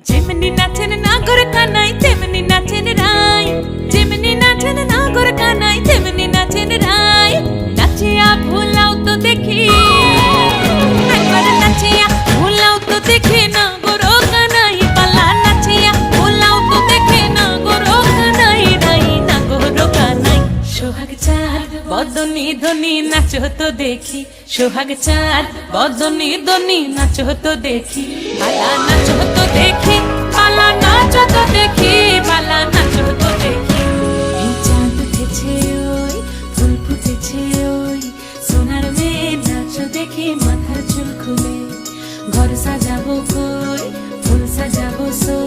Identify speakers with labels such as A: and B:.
A: যেমনি নাচেন নাগর কানাই তেমনি নাচেন রাই, যেমনি নাচেন নাগর কানাই তেমনি নাচেন রাই। নাচিয়া ভুলাও তো দেখি, একবার নাচিয়া ভুলাও তো দেখি নাগর কানাই পালা। নাচিয়া ভুলাও তো দেখি নাগর কানাই রাই, নাগর কানাই। সোহাগ চাঁদ বদনি ধনি নাচো তো দেখি, সোহাগ চাঁদ বদনি ধনি নাচো তো দেখি। পালা নাচো তো দেখি, পালা নাচো তো দেখি, পালা নাচো তো দেখি। এই চাঁদ উঠেছে ওই, ফুল ফুটেছে ওই, সোনার মেয়ে নাচো দেখি মাথার চুল খুলে। ঘর সাজাবো কই, ফুল সাজাবো সই।